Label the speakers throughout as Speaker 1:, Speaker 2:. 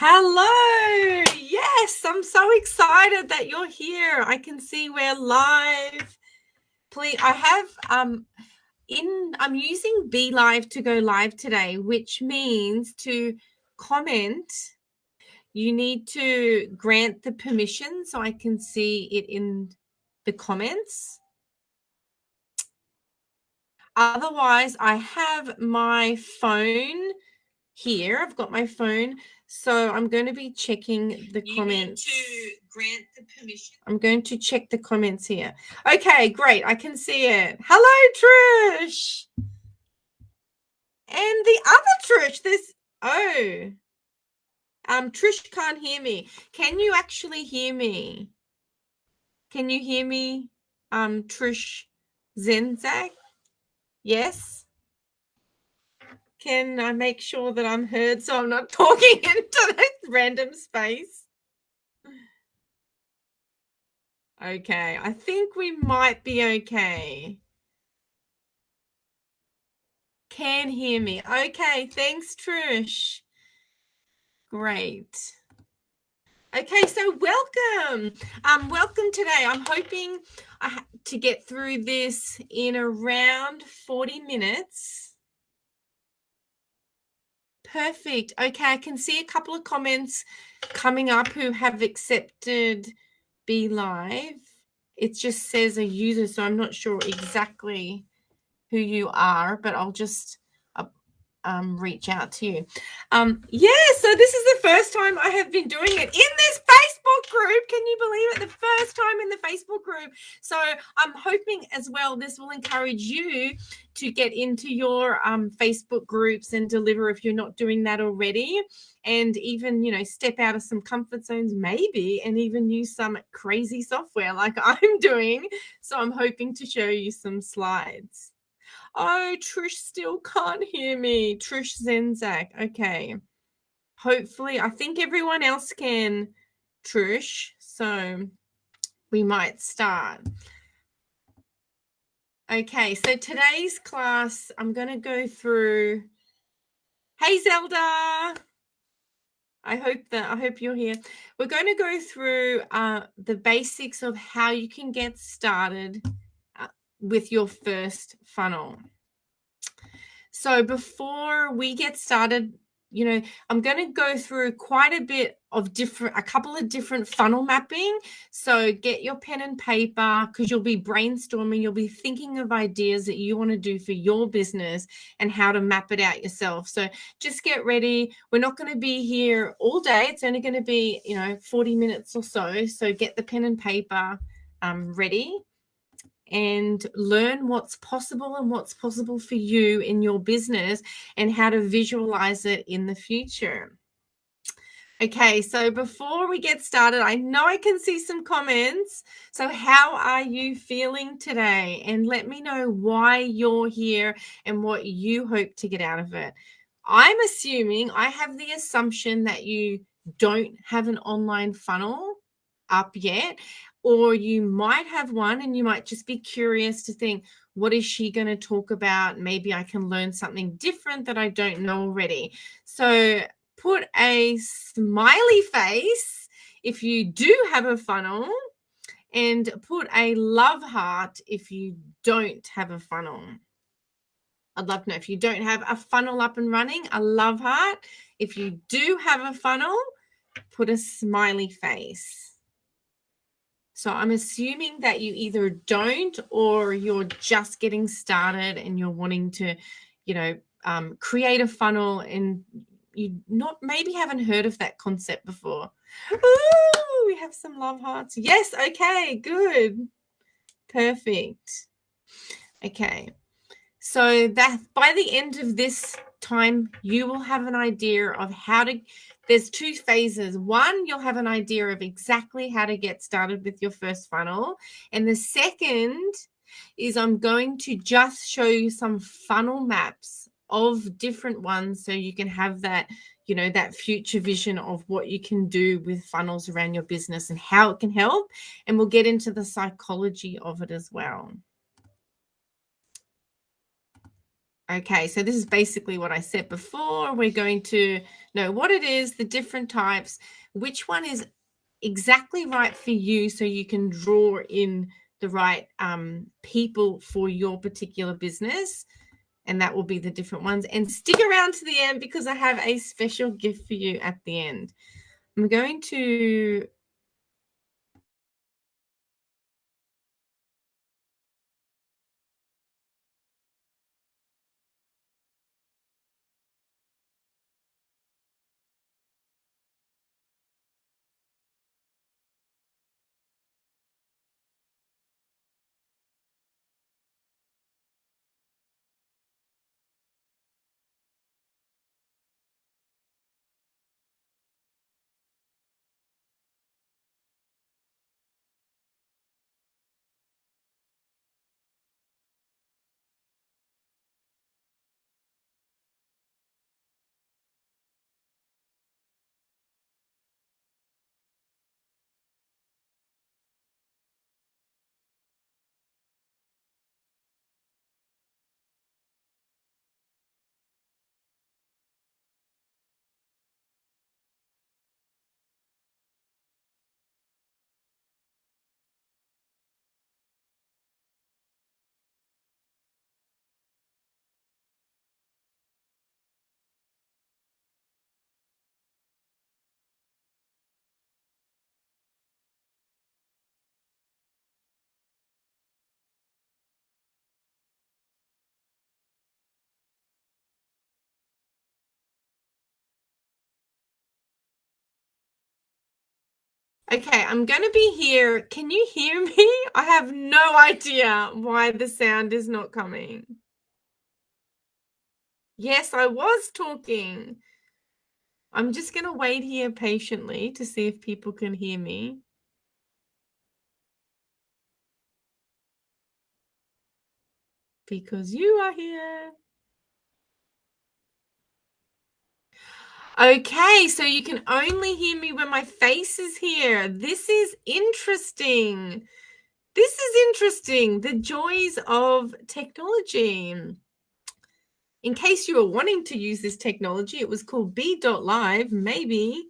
Speaker 1: Hello. Yes, I'm so excited that you're here. I can see we're live. Please, I have I'm using Be Live to go live today, which means to comment, you need to grant the permission so I can see it in the comments. Otherwise, I have my phone here. I've got my phone. So I'm going to be checking the comments. You need to grant the permission. I'm going to check the comments here. Okay, great. I can see it. Hello, Trish. And the other Trish, Trish can't hear me. Can you actually hear me? Can you hear me, Trish Zenzak? Yes. Can I make sure that I'm heard so I'm not talking into this random space? Okay, I think we might be okay. Can hear me. Okay, thanks, Trish. Great. Okay, so welcome. Welcome today. I'm hoping to get through this in around 40 minutes. Perfect. Okay, I can see a couple of comments coming up who have accepted Be Live. It just says a user, so I'm not sure exactly who you are, but I'll just reach out to you. Yeah, so this is the first time I have been doing it in this Facebook group. Can you believe it? The first time in the Facebook group. So I'm hoping as well this will encourage you to get into your Facebook groups and deliver if you're not doing that already, and even, you know, step out of some comfort zones maybe, and even use some crazy software like I'm doing. So I'm hoping to show you some slides. Oh, Trish still can't hear me. Trish Zenzak. Okay. Hopefully, I think everyone else can, Trish. So we might start. Okay, so today's class, I'm going to go through. Hey, Zelda. I hope you're here. We're going to go through the basics of how you can get started with your first funnel. So before we get started, you know, I'm going to go through quite a couple of different funnel mapping. So get your pen and paper, because you'll be brainstorming, you'll be thinking of ideas that you want to do for your business and how to map it out yourself. So just get ready. We're not going to be here all day. It's only going to be, 40 minutes or so. So get the pen and paper ready and learn what's possible and what's possible for you in your business and how to visualize it in the future. Okay, so before we get started, I know I can see some comments. So how are you feeling today? And let me know why you're here and what you hope to get out of it. I have the assumption that you don't have an online funnel up yet, or you might have one and you might just be curious to think, what is she going to talk about? Maybe I can learn something different that I don't know already. So put a smiley face if you do have a funnel, and put a love heart if you don't have a funnel. I'd love to know if you don't have a funnel up and running, a love heart. If you do have a funnel, put a smiley face. So I'm assuming that you either don't, or you're just getting started and you're wanting to, create a funnel, and you maybe haven't heard of that concept before. Ooh, we have some love hearts. Yes. Okay, good. Perfect. Okay. So that by the end of this time, you will have an idea of there's two phases. One, you'll have an idea of exactly how to get started with your first funnel. And the second is I'm going to just show you some funnel maps of different ones, so you can have that, that future vision of what you can do with funnels around your business and how it can help. And we'll get into the psychology of it as well. Okay, so this is basically what I said before. We're going to know what it is, the different types, which one is exactly right for you so you can draw in the right people for your particular business. And that will be the different ones. And stick around to the end because I have a special gift for you at the end. I'm going to Okay, I'm going to be here. Can you hear me? I have no idea why the sound is not coming. Yes, I was talking. I'm just going to wait here patiently to see if people can hear me. Because you are here. Okay, so you can only hear me when my face is here. This is interesting. This is interesting. The joys of technology. In case you were wanting to use this technology, it was called B.Live, maybe.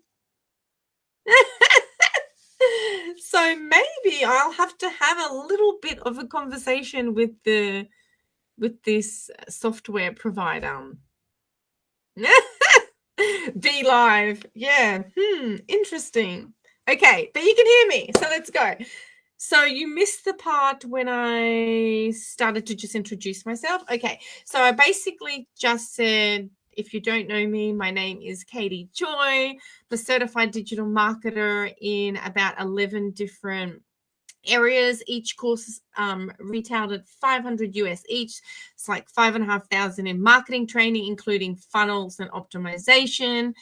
Speaker 1: So maybe I'll have to have a little bit of a conversation with this software provider. Be live. Yeah. Interesting. Okay, but you can hear me. So let's go. So you missed the part when I started to just introduce myself. Okay. So I basically just said, if you don't know me, my name is Katie Joy, the certified digital marketer in about 11 different areas. Each course is retailed at $500 US each. It's like $5,500 in marketing training, including funnels and optimization.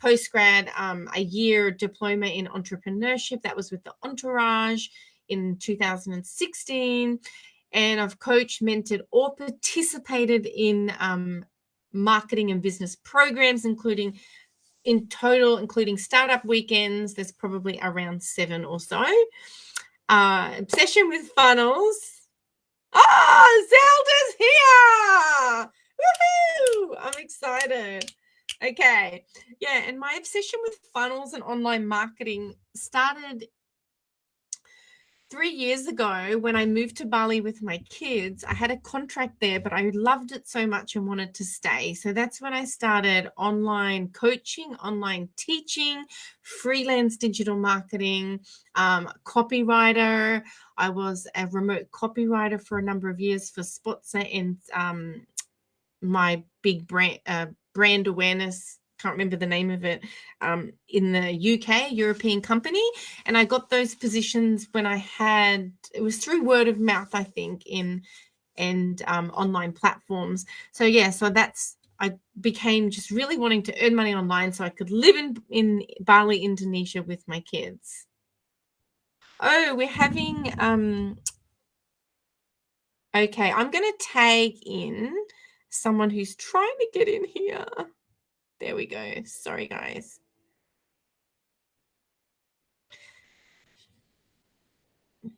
Speaker 1: Postgrad, a year diploma in entrepreneurship. That was with the Entourage in 2016. And I've coached, mentored, or participated in marketing and business programs, including in total, including startup weekends. There's probably around 7 or so. Obsession with funnels. Oh, Zelda's here! Woohoo! I'm excited. Okay. Yeah, and my obsession with funnels and online marketing started 3 years ago when I moved to Bali with my kids. I had a contract there, but I loved it so much and wanted to stay. So that's when I started online coaching, online teaching, freelance digital marketing, copywriter. I was a remote copywriter for a number of years for Spotzer and my big brand awareness, can't remember the name of it, in the UK, European company. And I got those positions when it was through word of mouth, I think, and online platforms. So yeah, I became just really wanting to earn money online so I could live in Bali, Indonesia with my kids. Oh, we're having, okay, I'm going to tag in someone who's trying to get in here. There we go. Sorry, guys.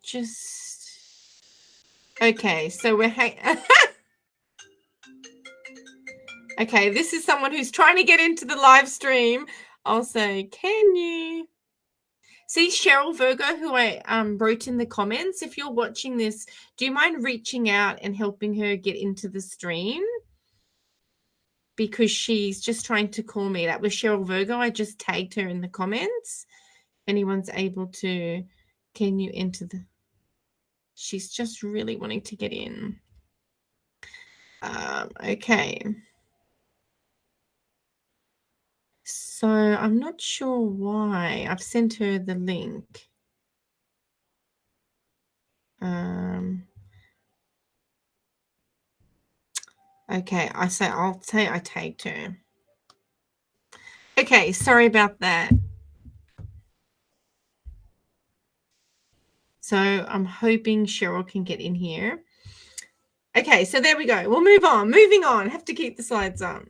Speaker 1: Just okay. So we're Okay, this is someone who's trying to get into the live stream. I'll say, can you? See Cheryl Virgo, who I wrote in the comments. If you're watching this, do you mind reaching out and helping her get into the stream? Because she's just trying to call me. That was Cheryl Virgo. I just tagged her in the comments. Anyone's able to, can you enter the, she's just really wanting to get in. Okay. So I'm not sure why. I've sent her the link. Okay, I'll say I tagged her. Okay, sorry about that. So I'm hoping Cheryl can get in here. Okay, so there we go. We'll move on. Moving on. Have to keep the slides on.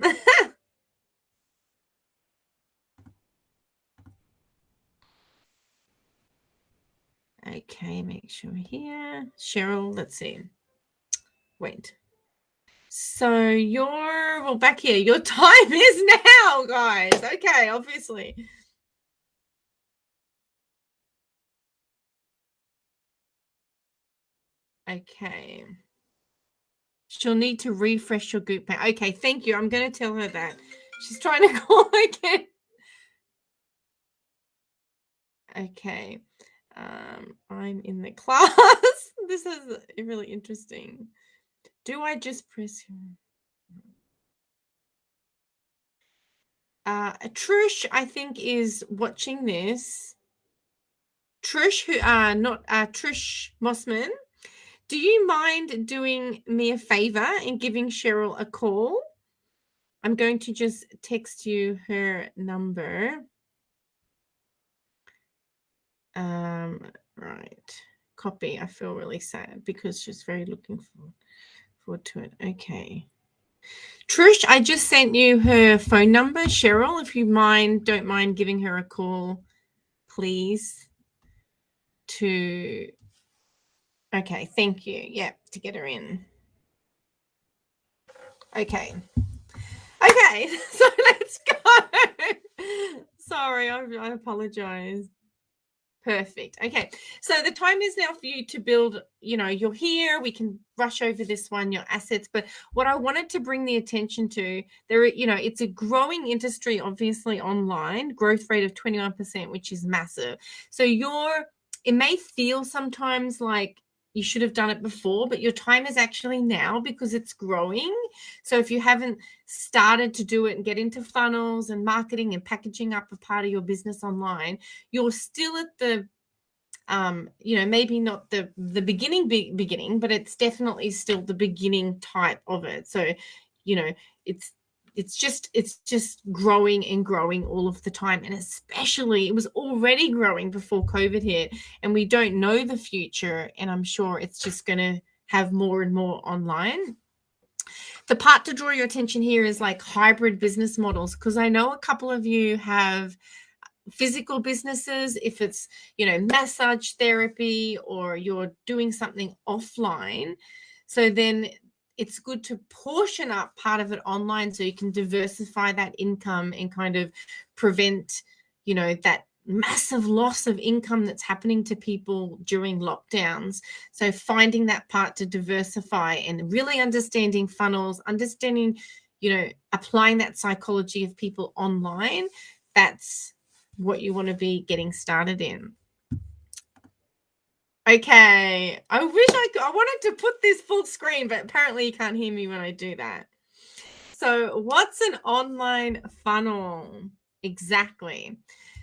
Speaker 1: Okay, make sure here. Cheryl, let's see. Wait. So well, back here. Your time is now, guys. Okay, obviously. Okay. She'll need to refresh your group page. Okay, thank you. I'm going to tell her that. She's trying to call again. Okay. I'm in the class. This is really interesting. Do I just press? Trish, I think, is watching this. Trish, Trish Mossman. Do you mind doing me a favor and giving Cheryl a call? I'm going to just text you her number. Right. Copy. I feel really sad because she's very looking forward to it. Okay. Trish, I just sent you her phone number. Cheryl, if you don't mind giving her a call, please. Okay, thank you. Yeah, to get her in. Okay, so let's go. Sorry, I apologize. Perfect. Okay, so the time is now for you to build, you're here. We can rush over this one, your assets. But what I wanted to bring the attention to, it's a growing industry, obviously online, growth rate of 21%, which is massive. So it may feel sometimes like you should have done it before, but your time is actually now because it's growing. So if you haven't started to do it and get into funnels and marketing and packaging up a part of your business online, you're still at the maybe not the beginning, but it's definitely still the beginning type of it. So it's just growing and growing all of the time, and especially it was already growing before COVID hit, and we don't know the future, and I'm sure it's just going to have more and more online. The part to draw your attention here is like hybrid business models, because I know a couple of you have physical businesses, if it's massage therapy or you're doing something offline. So then it's good to portion up part of it online so you can diversify that income and kind of prevent that massive loss of income that's happening to people during lockdowns. So finding that part to diversify and really understanding funnels, understanding applying that psychology of people online, that's what you want to be getting started in. Okay, I wanted to put this full screen, but apparently you can't hear me when I do that. So what's an online funnel? Exactly.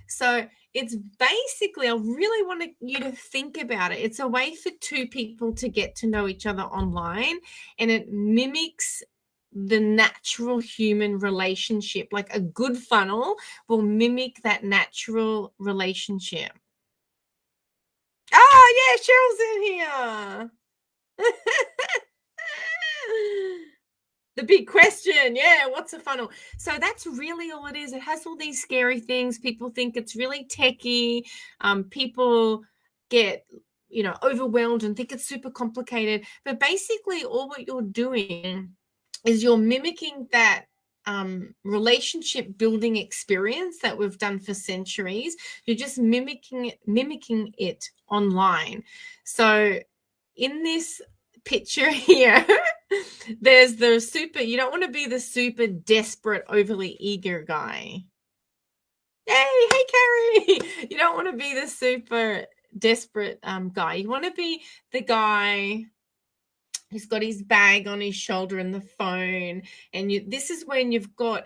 Speaker 1: So it's basically, I really want you to think about it. It's a way for two people to get to know each other online, and it mimics the natural human relationship. Like a good funnel will mimic that natural relationship. Oh, yeah, Cheryl's in here. The big question, yeah, what's a funnel? So that's really all it is. It has all these scary things. People think it's really techy. People get, overwhelmed and think it's super complicated. But basically, all what you're doing is you're mimicking that relationship building experience that we've done for centuries. You're just mimicking it online. So in this picture here, there's the you don't want to be the super desperate, overly eager guy. Hey Carrie. You don't want to be the super desperate guy. You want to be the guy who's got his bag on his shoulder and the phone, and this is when you've got,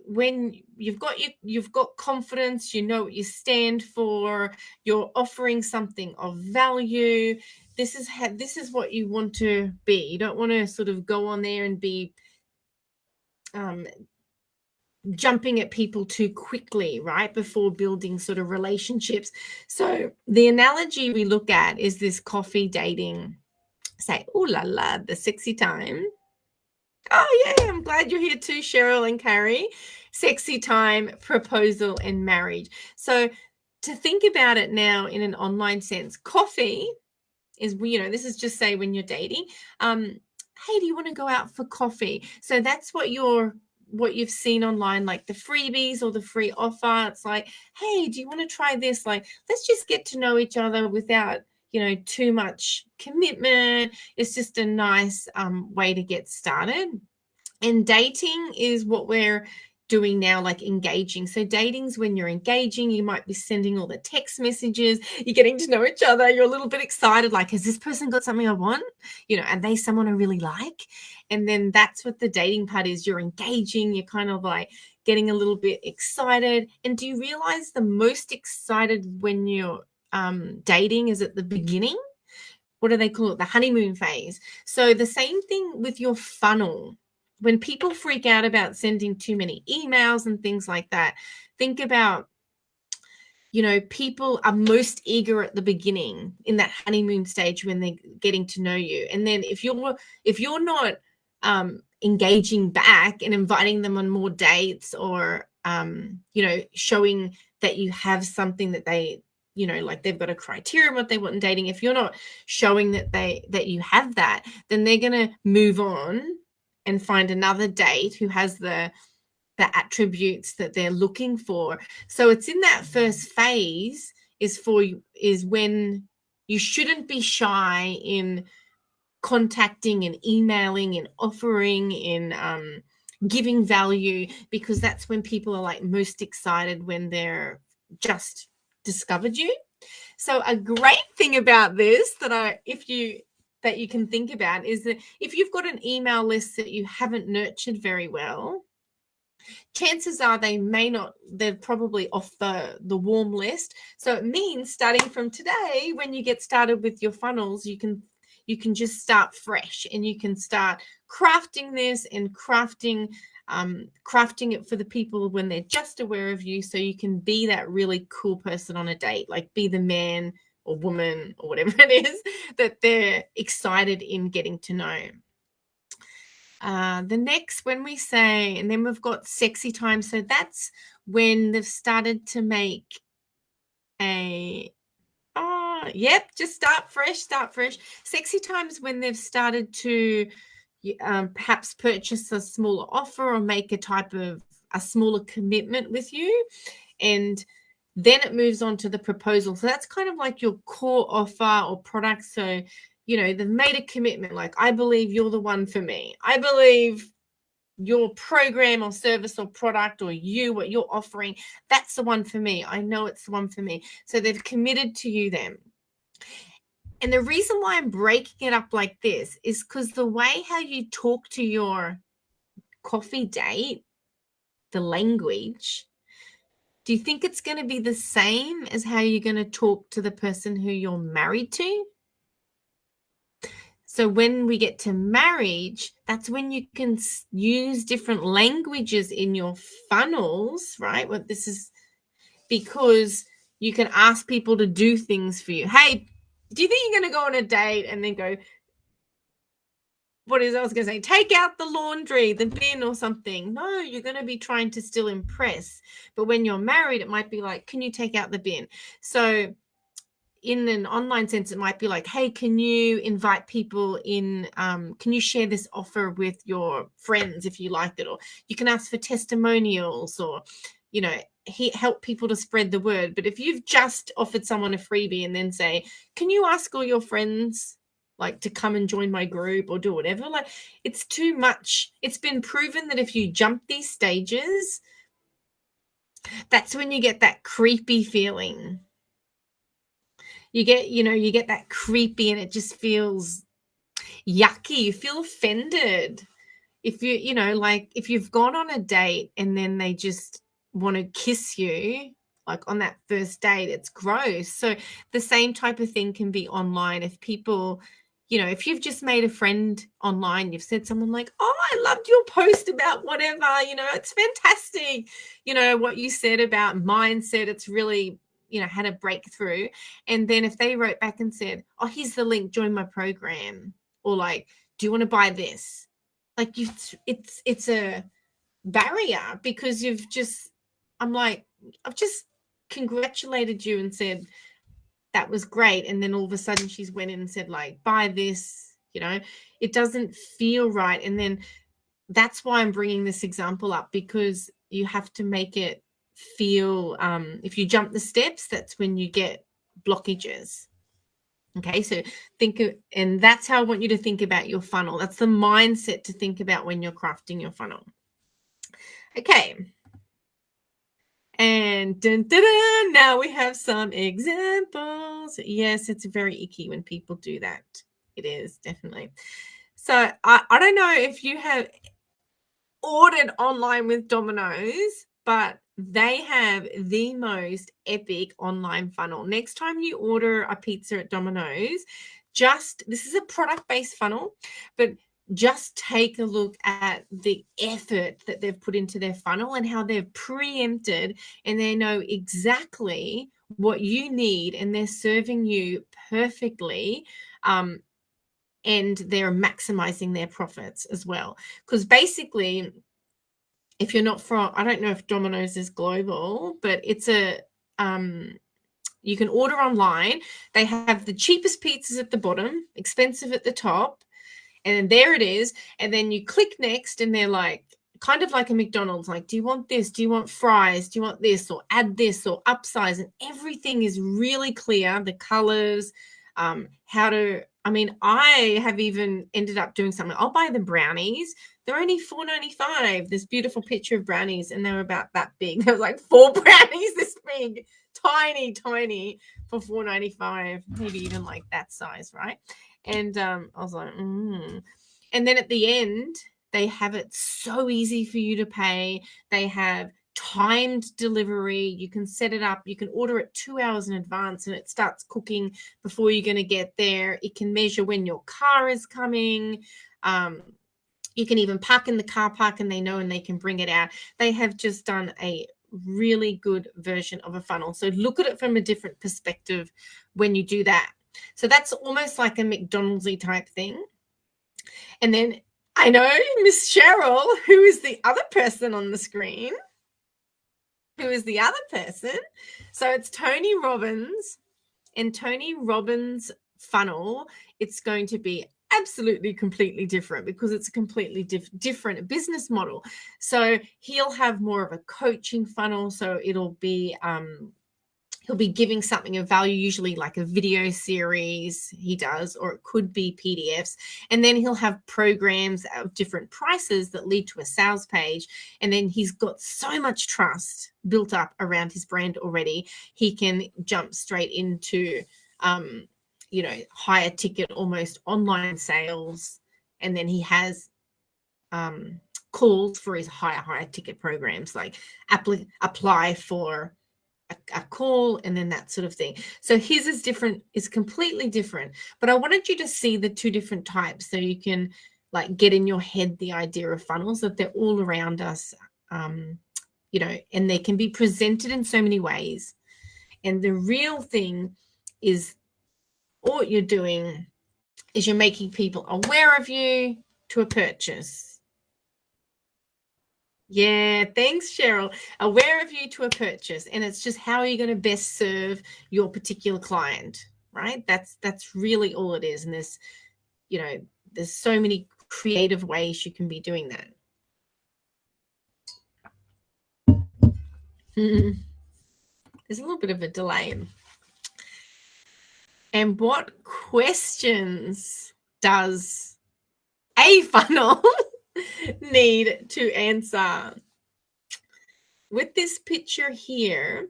Speaker 1: when you've got confidence, you know what you stand for, you're offering something of value. This is what you want to be. You don't want to sort of go on there and be jumping at people too quickly, right, before building sort of relationships. So the analogy we look at is this coffee dating. Say, ooh la la, the sexy time. Oh yeah, I'm glad you're here too, Cheryl and Carrie. Sexy time, proposal, and marriage. So to think about it now in an online sense, coffee is, this is just say when you're dating. Hey, do you want to go out for coffee? So that's what you've seen online, like the freebies or the free offer. It's like, hey, do you want to try this? Like, let's just get to know each other without too much commitment. It's just a nice way to get started. And dating is what we're doing now, like engaging. So dating's when you're engaging, you might be sending all the text messages, you're getting to know each other, you're a little bit excited, like, has this person got something I want? Are they someone I really like? And then that's what the dating part is. You're engaging, you're kind of like getting a little bit excited. And do you realize the most excited when you're dating is at the beginning? What do they call it? The honeymoon phase. So the same thing with your funnel. When people freak out about sending too many emails and things like that, think about, people are most eager at the beginning in that honeymoon stage when they're getting to know you. And then if you're not engaging back and inviting them on more dates, or showing that you have something that they, like they've got a criteria of what they want in dating. If you're not showing that you have that, then they're going to move on and find another date who has the attributes that they're looking for. So it's in that first phase is when you shouldn't be shy in contacting and emailing and offering and giving value, because that's when people are like most excited, when they're just discovered you. So a great thing about this that you can think about is that if you've got an email list that you haven't nurtured very well, chances are they're probably off the warm list. So it means starting from today, when you get started with your funnels, you can just start fresh, and you can start crafting this and crafting it for the people when they're just aware of you, so you can be that really cool person on a date, like be the man or woman or whatever it is that they're excited in getting to know. The next, when we say, and then we've got sexy time. So that's when they've started to make just start fresh. Sexy times when they've started to perhaps purchase a smaller offer or make a smaller commitment with you. And then it moves on to the proposal. So that's kind of like your core offer or product. So, they've made a commitment, like, I believe you're the one for me. I believe your program or service or product, or what you're offering, that's the one for me. I know it's the one for me. So they've committed to you then. And the reason why I'm breaking it up like this is because the way how you talk to your coffee date, the language, do you think it's going to be the same as how you're going to talk to the person who you're married to? So when we get to marriage, that's when you can use different languages in your funnels, right? Well, this is because you can ask people to do things for you. Hey, do you think you're going to go on a date and then go, I was going to say, take out the laundry, the bin or something? No, you're going to be trying to still impress. But when you're married, it might be like, can you take out the bin? So in an online sense, it might be like, hey, can you invite people in? Can you share this offer with your friends if you liked it? Or you can ask for testimonials, or, you know, help people to spread the word. But if you've just offered someone a freebie and then say, can you ask all your friends like to come and join my group or do whatever, like, it's too much. It's been proven that if you jump these stages, that's when you get that creepy feeling. You get that creepy, and it just feels yucky. You feel offended. If like if you've gone on a date and then they just want to kiss you, like on that first date, it's gross. So the same type of thing can be online. If people, if you've just made a friend online, you've said someone like, oh, I loved your post about whatever, it's fantastic. What you said about mindset, it's really, had a breakthrough. And then if they wrote back and said, oh, here's the link, join my program, or like, do you want to buy this? Like, it's a barrier, because I've just congratulated you and said that was great, and then all of a sudden she's went in and said like, buy this. It doesn't feel right. And then that's why I'm bringing this example up, because you have to make it feel, if you jump the steps, that's when you get blockages. Okay, so and that's how I want you to think about your funnel. That's the mindset to think about when you're crafting your funnel. Okay. And now we have some examples. Yes, it's very icky when people do that. It is, definitely. So I don't know if you have ordered online with Domino's, but they have the most epic online funnel. Next time you order a pizza at Domino's, this is a product-based funnel, but just take a look at the effort that they've put into their funnel and how they've preempted, and they know exactly what you need, and they're serving you perfectly. And they're maximizing their profits as well. Because basically, if you're not from, I don't know if Domino's is global, but it's you can order online. They have the cheapest pizzas at the bottom, expensive at the top, and then there it is. And then you click next, and they're like, kind of like a McDonald's, like, do you want this? Do you want fries? Do you want this? Or add this, or upsize? And everything is really clear. The colors, I have even ended up doing something. I'll buy the brownies. They're only $4.95. This beautiful picture of brownies, and they're about that big. There was like 4 brownies this big, tiny for $4.95, maybe even like that size, right? And I was like, And then at the end, they have it so easy for you to pay. They have timed delivery. You can set it up. You can order it 2 hours in advance, and it starts cooking before you're going to get there. It can measure when your car is coming. You can even park in the car park, and they know, and they can bring it out. They have just done a really good version of a funnel. So look at it from a different perspective when you do that. So that's almost like a McDonald's-y type thing. And then I know Miss Cheryl, who is the other person on the screen. Who is the other person? So it's Tony Robbins, and Tony Robbins' funnel, it's going to be absolutely completely different, because it's a completely different business model. So he'll have more of a coaching funnel. So it'll be he'll be giving something of value, usually like a video series he does, or it could be PDFs. And then he'll have programs of different prices that lead to a sales page. And then he's got so much trust built up around his brand already. He can jump straight into, higher ticket, almost online sales. And then he has calls for his higher ticket programs, like apply for a call, and then that sort of thing. So his is completely different. But I wanted you to see the 2 different types, so you can like get in your head the idea of funnels, that they're all around us, and they can be presented in so many ways. And the real thing is, all you're doing is you're making people aware of you to a purchase. Yeah, thanks, Cheryl. Aware of you to a purchase, and it's just how are you going to best serve your particular client, right? That's really all it is. And there's so many creative ways you can be doing that. There's a little bit of a delay. And what questions does a funnel need to answer? With this picture here,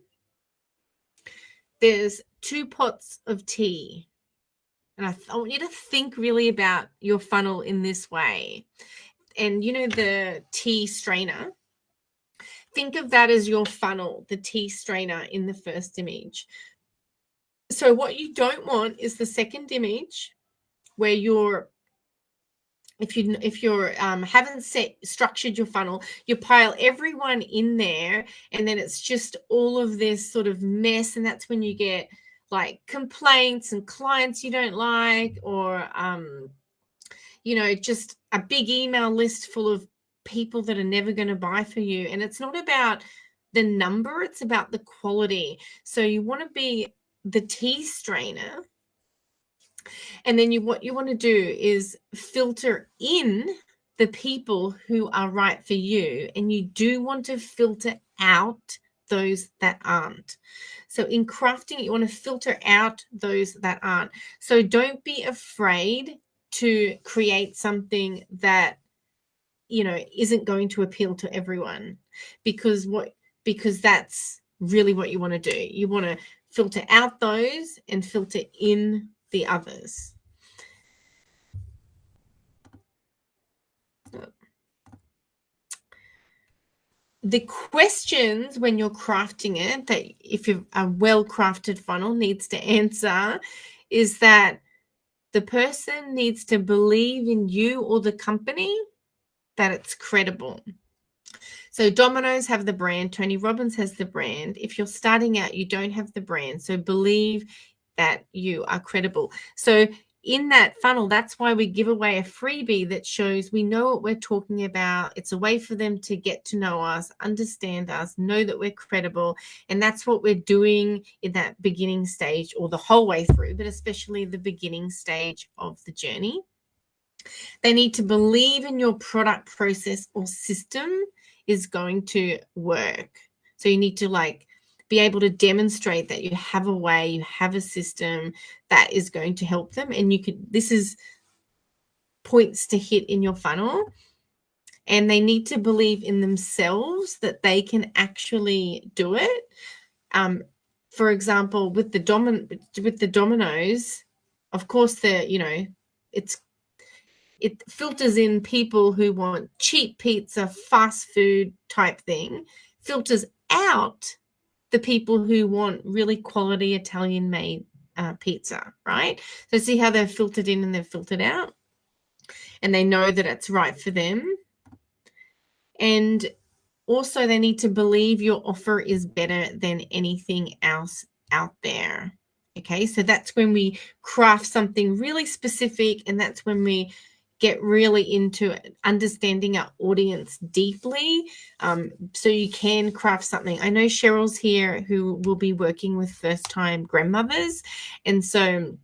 Speaker 1: there's 2 pots of tea. And I want you to think really about your funnel in this way. And you know the tea strainer? Think of that as your funnel, the tea strainer in the first image. So what you don't want is the second image where if you're haven't structured your funnel, you pile everyone in there, and then it's just all of this sort of mess, and that's when you get like complaints and clients you don't like, or just a big email list full of people that are never going to buy for you. And it's not about the number, it's about the quality. So you want to be the tea strainer. And then what you want to do is filter in the people who are right for you. And you do want to filter out those that aren't. So in crafting, you want to filter out those that aren't. So don't be afraid to create something that isn't going to appeal to everyone, because that's really what you want to do. You want to filter out those and filter in the others. The questions when you're crafting it, that if you're a well-crafted funnel needs to answer, is that the person needs to believe in you or the company, that it's credible. So Domino's have the brand, Tony Robbins has the brand. If you're starting out, you don't have the brand. So believe that you are credible. So in that funnel, that's why we give away a freebie that shows we know what we're talking about. It's a way for them to get to know us, understand us, know that we're credible. And that's what we're doing in that beginning stage, or the whole way through, but especially the beginning stage of the journey. They need to believe in your product, process, or system is going to work. So you need to be able to demonstrate that you have a way, you have a system that is going to help them. And this is points to hit in your funnel. And they need to believe in themselves that they can actually do it. For example, with the Domino's, of course, it filters in people who want cheap pizza, fast food type thing, filters out the people who want really quality Italian made pizza, right? So see how they're filtered in and they're filtered out, and they know that it's right for them. And also they need to believe your offer is better than anything else out there. Okay, so that's when we craft something really specific, and that's when we get really into understanding our audience deeply, so you can craft something. I know Cheryl's here who will be working with first-time grandmothers, and so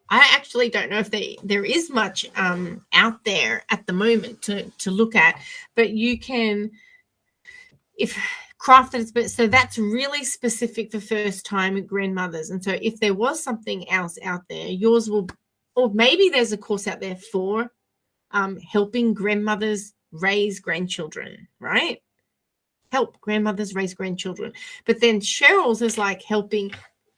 Speaker 1: I actually don't know if there is much out there at the moment to look at, but you can, if crafted, so that's really specific for first-time grandmothers. And so if there was something else out there, yours will, or maybe there's a course out there for helping grandmothers raise grandchildren, right? Help grandmothers raise grandchildren. But then Cheryl's is like helping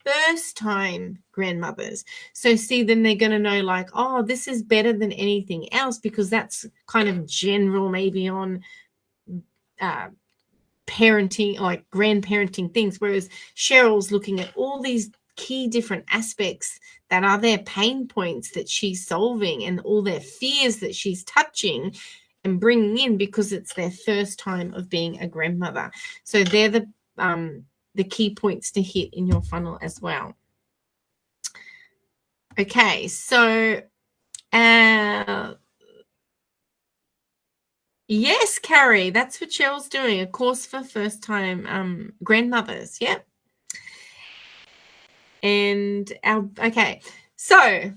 Speaker 1: first-time grandmothers. So see, then they're going to know oh, this is better than anything else, because that's kind of general, maybe on parenting, like grandparenting things, whereas Cheryl's looking at all these key different aspects that are their pain points that she's solving, and all their fears that she's touching and bringing in, because it's their first time of being a grandmother. So they're the key points to hit in your funnel as well. Okay, so Yes, Carrie, that's what Cheryl's doing, a course for first-time grandmothers. Yep. And okay, so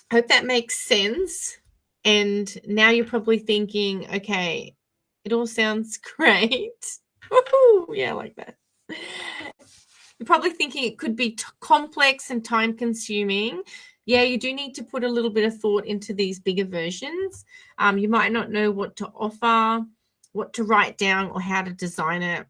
Speaker 1: hope that makes sense. And now you're probably thinking, okay, it all sounds great. Woohoo! Yeah, I like that. You're probably thinking it could be complex and time consuming. Yeah, you do need to put a little bit of thought into these bigger versions. You might not know what to offer, what to write down, or how to design it,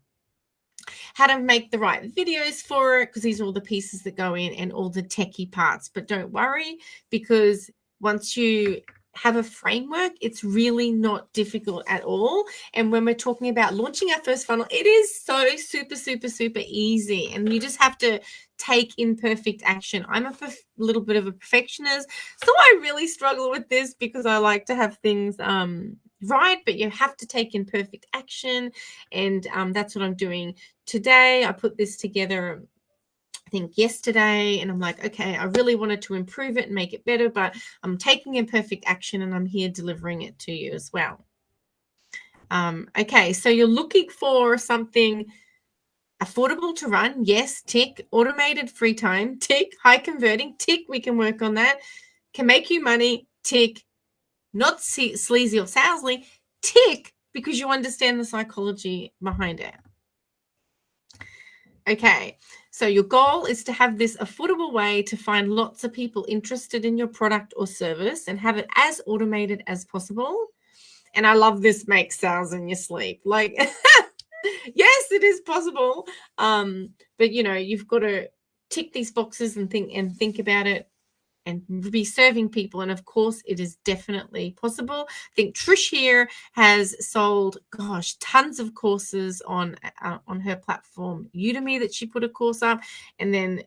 Speaker 1: how to make the right videos for it, because these are all the pieces that go in and all the techie parts. But don't worry, because once you have a framework, it's really not difficult at all. And when we're talking about launching our first funnel, it is so super, super, super easy. And you just have to take imperfect action. I'm a little bit of a perfectionist, so I really struggle with this because I like to have things right, but you have to take imperfect action. And that's what I'm doing today. I put this together, I think yesterday, and I'm like, okay, I really wanted to improve it and make it better, but I'm taking imperfect action and I'm here delivering it to you as well. Okay, so you're looking for something affordable to run. Yes, tick. Automated free time, tick. High converting, tick. We can work on that. Can make you money, tick. Not sleazy or salesy, tick, because you understand the psychology behind it. Okay, so your goal is to have this affordable way to find lots of people interested in your product or service and have it as automated as possible. And I love this, make sales in your sleep. Like, yes, it is possible. But you've got to tick these boxes and think about it and be serving people. And of course, it is definitely possible. I think Trish here has sold, tons of courses on her platform, Udemy, that she put a course up. And then,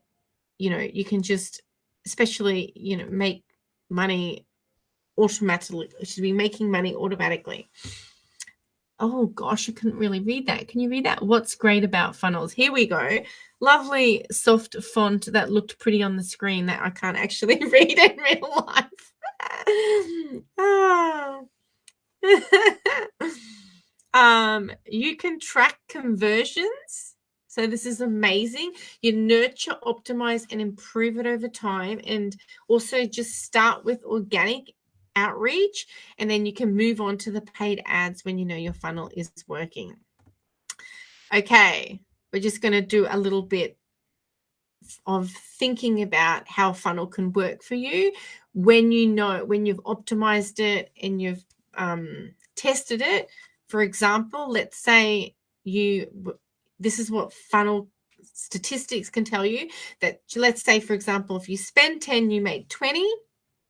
Speaker 1: you can just, especially, make money automatically. She should be making money automatically. Oh gosh, I couldn't really read that. Can you read that? What's great about funnels? Here we go. Lovely soft font that looked pretty on the screen that I can't actually read in real life. You can track conversions. So this is amazing. You nurture, optimize, and improve it over time. And also just start with organic outreach, and then you can move on to the paid ads when you know your funnel is working. Okay, we're just going to do a little bit of thinking about how a funnel can work for you when you've optimized it and you've tested it. For example, let's say this is what funnel statistics can tell you, that let's say, for example, if you spend 10, you make 20,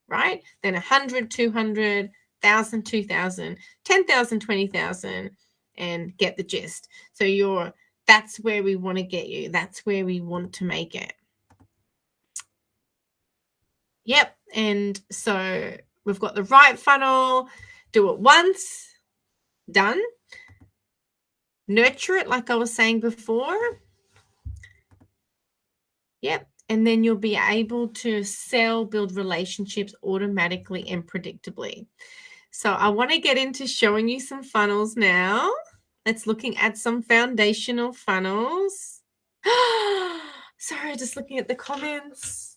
Speaker 1: right? Then 100, 200, 1,000, 2,000, 10,000, 20,000, and get the gist. So that's where we want to get you. That's where we want to make it. Yep. And so we've got the right funnel. Do it once. Done. Nurture it, like I was saying before. Yep. And then you'll be able to build relationships automatically and predictably. So I want to get into showing you some funnels now. Let's looking at some foundational funnels. Sorry, just looking at the comments.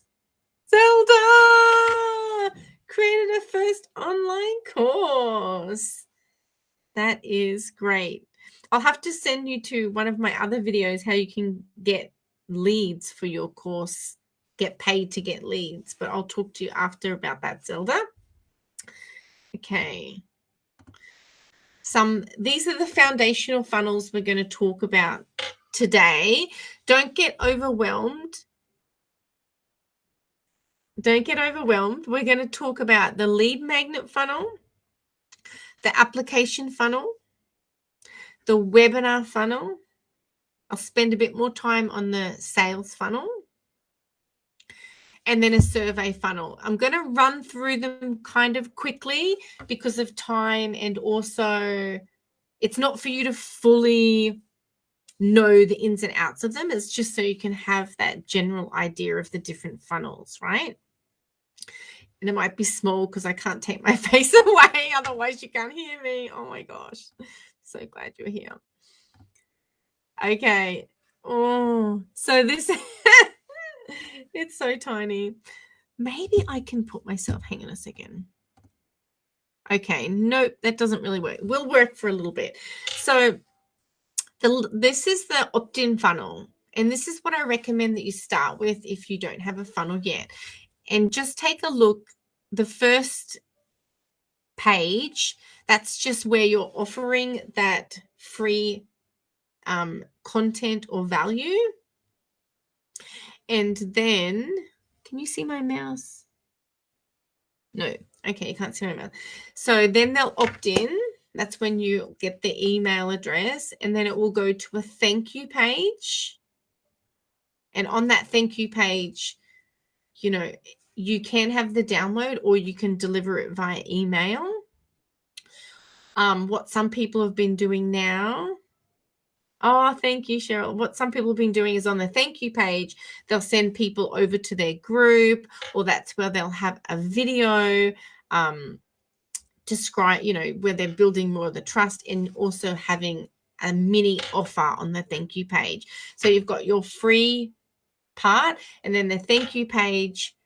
Speaker 1: Zelda created a first online course. That is great. I'll have to send you to one of my other videos how you can get leads for your course, get paid to get leads, but I'll talk to you after about that, Zelda. Okay. These are the foundational funnels we're going to talk about today. Don't get overwhelmed. We're going to talk about the lead magnet funnel, the application funnel, the webinar funnel. I'll spend a bit more time on the sales funnel, and then a survey funnel. I'm going to run through them kind of quickly because of time, and also it's not for you to fully know the ins and outs of them. It's just so you can have that general idea of the different funnels, right? And it might be small because I can't take my face away. Otherwise, you can't hear me. Oh, my gosh. So glad you're here. Okay. Oh, so this, it's so tiny. Maybe I can put myself, hang on a second. Okay, nope, that doesn't really work. Will work for a little bit. So this is the opt-in funnel. And this is what I recommend that you start with if you don't have a funnel yet. And just take a look. The first page, that's just where you're offering that free content or value. And then, can you see my mouse? No. Okay, you can't see my mouse. So then they'll opt in. That's when you get the email address, and then it will go to a thank you page. And on that thank you page, you know, you can have the download or you can deliver it via email. What some people have been doing now. Oh, thank you, Cheryl. What some people have been doing is on the thank you page, they'll send people over to their group, or that's where they'll have a video describe, you know, where they're building more of the trust and also having a mini offer on the thank you page. So you've got your free part and then the thank you page.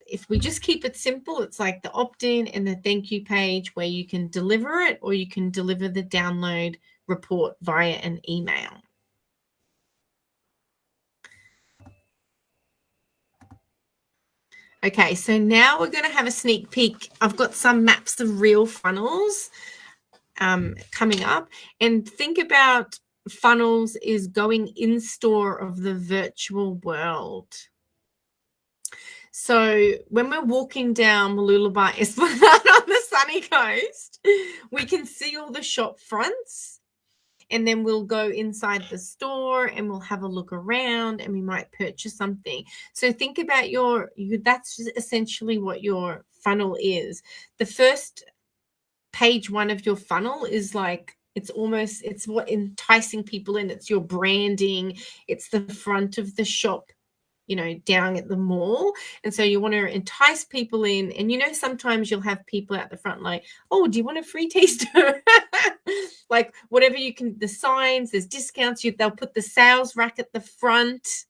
Speaker 1: If we just keep it simple, it's like the opt-in and the thank you page where you can deliver it or you can deliver the download report via an email. Okay, so now we're going to have a sneak peek. I've got some maps of real funnels coming up. And think about funnels is going in store of the virtual world. So when we're walking down Mooloolaba Esplanade on the sunny coast, we can see all the shop fronts. And then we'll go inside the store and we'll have a look around and we might purchase something. So think about that's essentially what your funnel is. The first page one of your funnel is like, it's what enticing people in. It's your branding. It's the front of the shop, you know, down at the mall. And so you want to entice people in. And, you know, sometimes you'll have people out the front like, oh, do you want a free taster? Like whatever you can, the signs, there's discounts. They'll put the sales rack at the front,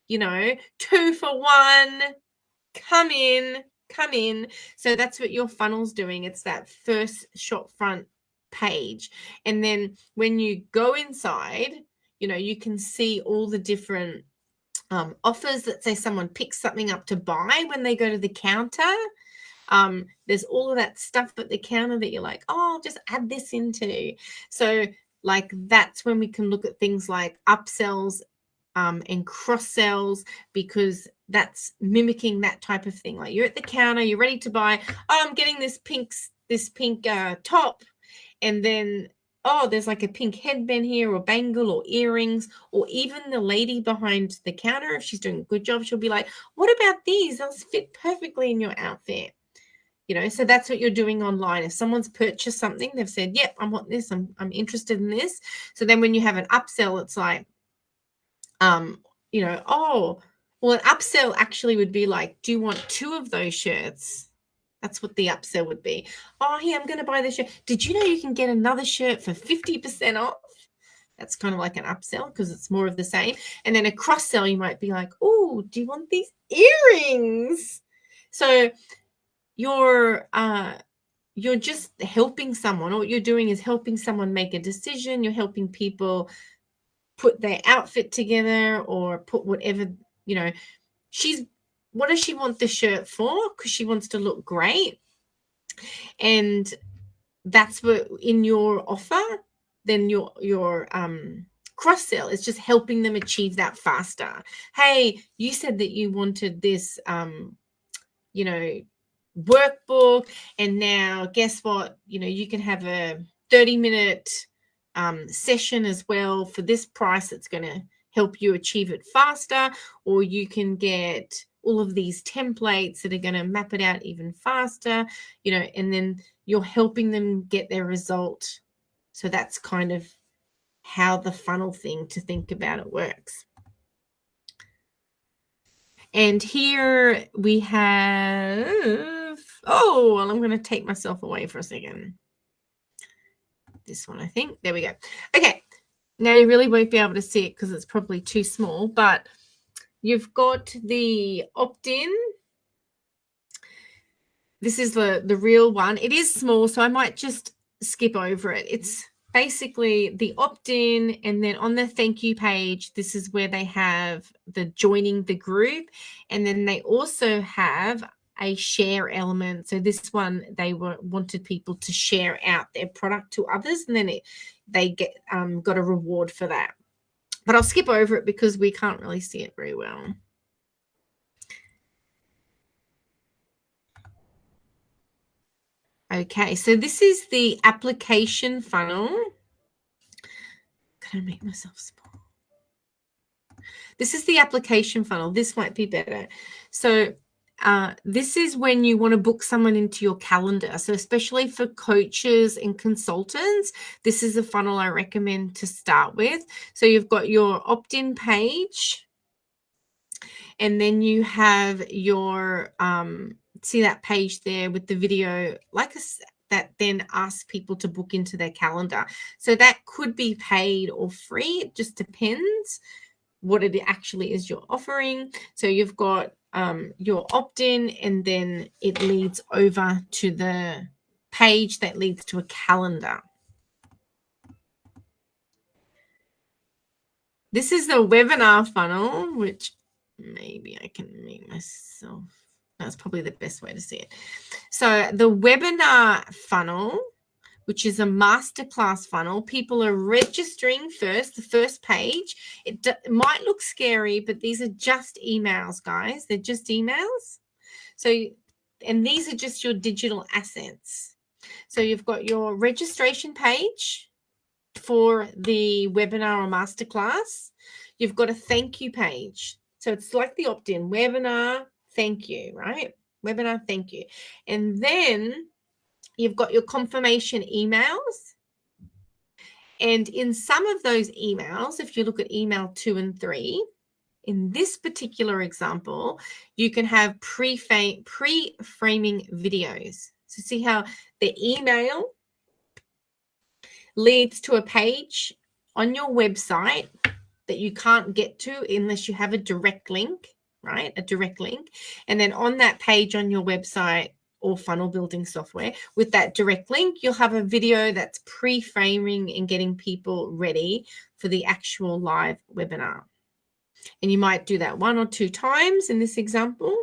Speaker 1: you know, 2 for 1, come in. So that's what your funnel's doing. It's that first shop front page. And then when you go inside, you know, you can see all the different offers. Let's say someone picks something up to buy when they go to the counter. There's all of that stuff at the counter that you're like, oh, I'll just add this into. So like that's when we can look at things like upsells and cross sells, because that's mimicking that type of thing. Like you're at the counter, you're ready to buy, oh, I'm getting this pink top, and then oh, there's like a pink headband here or bangle or earrings, or even the lady behind the counter, if she's doing a good job, she'll be like, what about these? They'll fit perfectly in your outfit. You know, so that's what you're doing online. If someone's purchased something, they've said, yep, I want this, I'm interested in this. So then when you have an upsell, it's like, you know, oh, well, an upsell actually would be like, do you want 2 of those shirts? That's what the upsell would be. Oh, here, I'm going to buy this shirt. Did you know you can get another shirt for 50% off? That's kind of like an upsell because it's more of the same. And then a cross sell, you might be like, oh, do you want these earrings? So you're just helping someone. All you're doing is helping someone make a decision. You're helping people put their outfit together or put whatever, you know, what does she want the shirt for? Because she wants to look great. And that's what in your offer, then your cross sell is just helping them achieve that faster. Hey, you said that you wanted this, you know, workbook, and now guess what? You know, you can have a 30-minute session as well for this price. It's going to help you achieve it faster, or you can get all of these templates that are going to map it out even faster, you know, and then you're helping them get their result. So that's kind of how the funnel thing to think about it works. And here we have, oh, well, I'm going to take myself away for a second. This one, I think. There we go. Okay. Now you really won't be able to see it because it's probably too small, but you've got the opt-in. This is the real one. It is small, so I might just skip over it. It's basically the opt-in, and then on the thank you page, this is where they have the joining the group, and then they also have a share element. So this one, they wanted people to share out their product to others, and then they get got a reward for that. But I'll skip over it because we can't really see it very well. Okay, so this is the application funnel. Can I make myself small? This is the application funnel. This might be better. So this is when you want to book someone into your calendar. So especially for coaches and consultants, this is a funnel I recommend to start with. So you've got your opt-in page, and then you have your see that page there with the video, like that then asks people to book into their calendar. So that could be paid or free. It just depends what it actually is you're offering. So you've got your opt-in, and then it leads over to the page that leads to a calendar. This is the webinar funnel, which maybe I can make myself. That's probably the best way to see it. So the webinar funnel, which is a masterclass funnel, people are registering first, the first page. It might look scary, but these are just emails, guys. They're just emails. So, and these are just your digital assets. So you've got your registration page for the webinar or masterclass. You've got a thank you page. So it's like the opt-in, webinar, thank you, right? Webinar, thank you. And then you've got your confirmation emails. And in some of those emails, if you look at email 2 and 3, in this particular example, you can have pre-framing videos. So see how the email leads to a page on your website that you can't get to unless you have a direct link, right? A direct link. And then on that page on your website or funnel building software with that direct link, you'll have a video that's pre-framing and getting people ready for the actual live webinar. And you might do that 1 or 2 times in this example.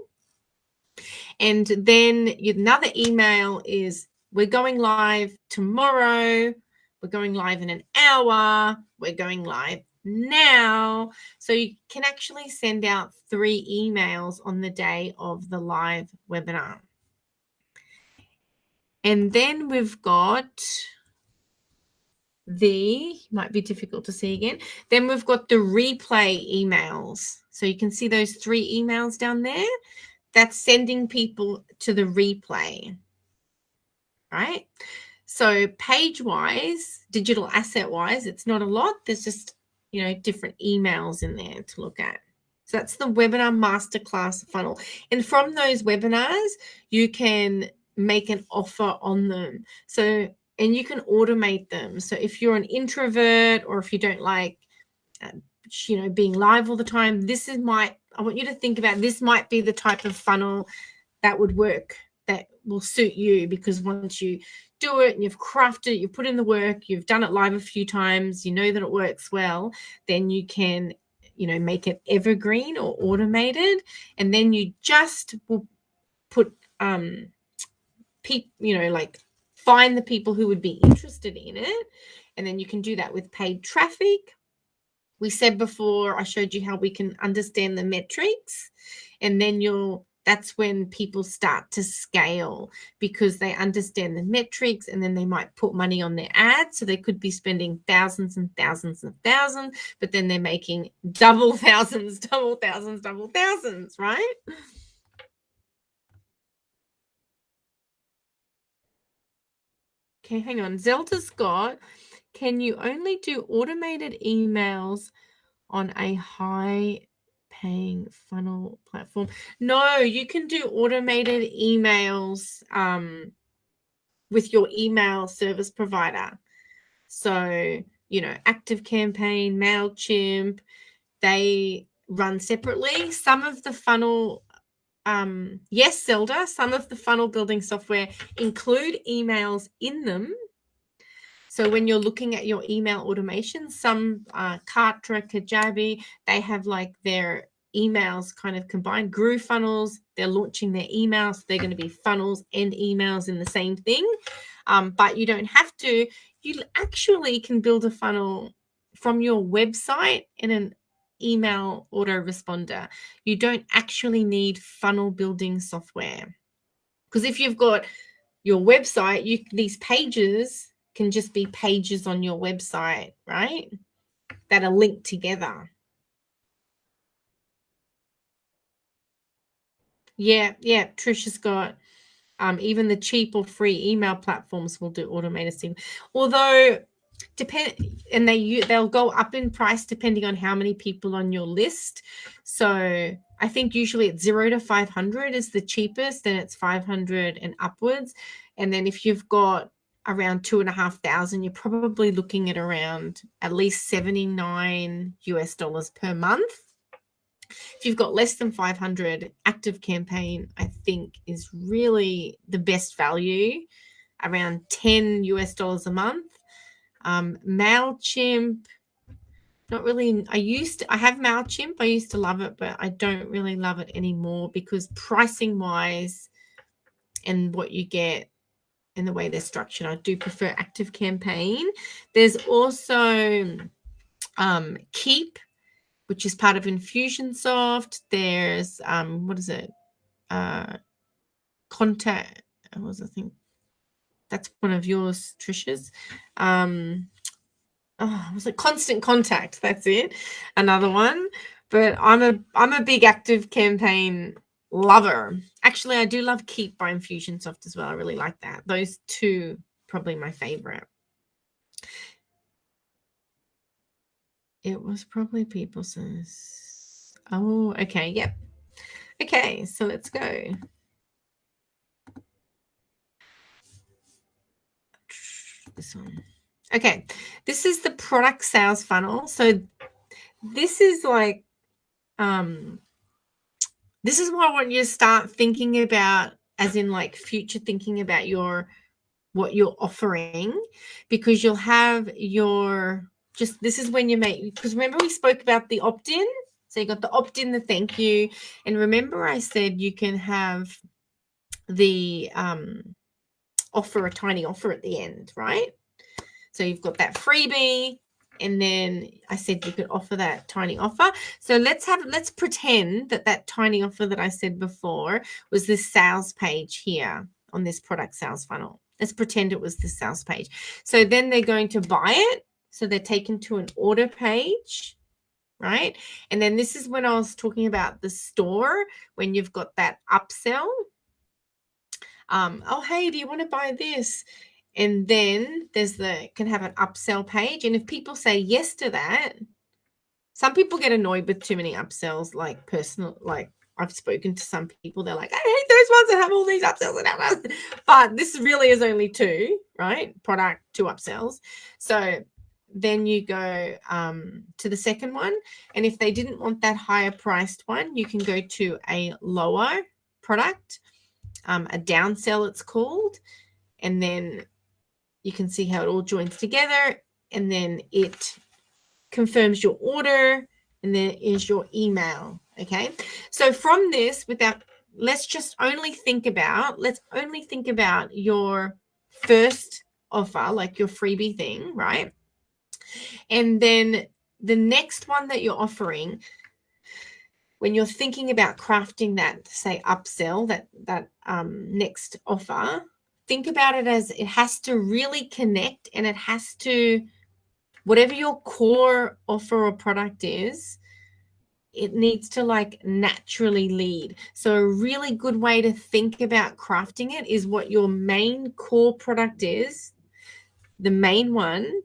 Speaker 1: And then another email is, we're going live tomorrow. We're going live in an hour. We're going live now. So you can actually send out 3 emails on the day of the live webinar. And then we've got might be difficult to see again. Then we've got the replay emails. So you can see those 3 emails down there. That's sending people to the replay, right? So page-wise, digital asset-wise, it's not a lot. There's just, different emails in there to look at. So that's the webinar masterclass funnel. And from those webinars, you can make an offer on them. So, and you can automate them. So if you're an introvert, or if you don't like, being live all the time, I want you to think about, this might be the type of funnel that would work, that will suit you, because once you do it and you've crafted it, you put in the work, you've done it live a few times, you know that it works well, then you can, make it evergreen or automated. And then you just will put, find the people who would be interested in it. And then you can do that with paid traffic. We said before, I showed you how we can understand the metrics, and then that's when people start to scale, because they understand the metrics, and then they might put money on their ads. So they could be spending thousands and thousands and thousands, but then they're making double thousands, right? Okay, hang on. Zelda Scott, can you only do automated emails on a high paying funnel platform. No, you can do automated emails with your email service provider. So, ActiveCampaign, MailChimp, they run separately. Some of the funnel, yes, Zelda, some of the funnel building software include emails in them. So when you're looking at your email automation, some Kartra, Kajabi, they have like their emails kind of combined. GrooveFunnels, they're launching their emails. They're going to be funnels and emails in the same thing. But you don't have to. You actually can build a funnel from your website in an email autoresponder. You don't actually need funnel building software. Because if you've got your website, these pages can just be pages on your website, right? That are linked together. Yeah. Trisha's got even the cheap or free email platforms will do automated SEO. Although and they'll go up in price depending on how many people on your list. So I think usually it's 0 to 500 is the cheapest, and it's 500 and upwards. And then if you've got around 2,500, you're probably looking at around at least $79 per month. If you've got less than 500, ActiveCampaign, I think, is really the best value, around $10 a month. MailChimp, not really. I have MailChimp. I used to love it, but I don't really love it anymore because pricing wise and what you get and the way they're structured, I do prefer ActiveCampaign. There's also Keep, which is part of Infusionsoft. There's what is it? Contact. What was I think? That's one of yours, Trisha's. Was it Constant Contact? That's it. Another one. But I'm a big ActiveCampaign lover. Actually, I do love Keep by Infusionsoft as well. I really like that. Those two probably my favorite. It was probably People Says. Oh, okay. Yep. Okay, so let's go. This one. Okay, this is the product sales funnel. So this is like, this is what I want you to start thinking about, as in like future thinking about what you're offering, because you'll have this is when you make, because remember we spoke about the opt-in. So you got the opt-in, the thank you. And remember I said you can have the offer, a tiny offer at the end, right? So you've got that freebie, and then I said you could offer that tiny offer. So let's pretend that tiny offer that I said before was this sales page here on this product sales funnel. Let's pretend it was this sales page. So then they're going to buy it. So they're taken to an order page, right? And then this is when I was talking about the store, when you've got that upsell. Oh, hey, do you want to buy this? And then can have an upsell page. And if people say yes to that, some people get annoyed with too many upsells, like I've spoken to some people, they're like, I hate those ones that have all these upsells and upsells. But this really is only 2, right? Product, 2 upsells. So then you go to the second one. And if they didn't want that higher priced one, you can go to a lower product, a downsell it's called. And then you can see how it all joins together, and then it confirms your order, and then is your email. Okay. So from this, let's only think about your first offer, like your freebie thing, right? And then the next one that you're offering, when you're thinking about crafting that, say, upsell, that next offer, think about it as it has to really connect, and it has to, whatever your core offer or product is, it needs to like naturally lead. So a really good way to think about crafting it is what your main core product is, the main one,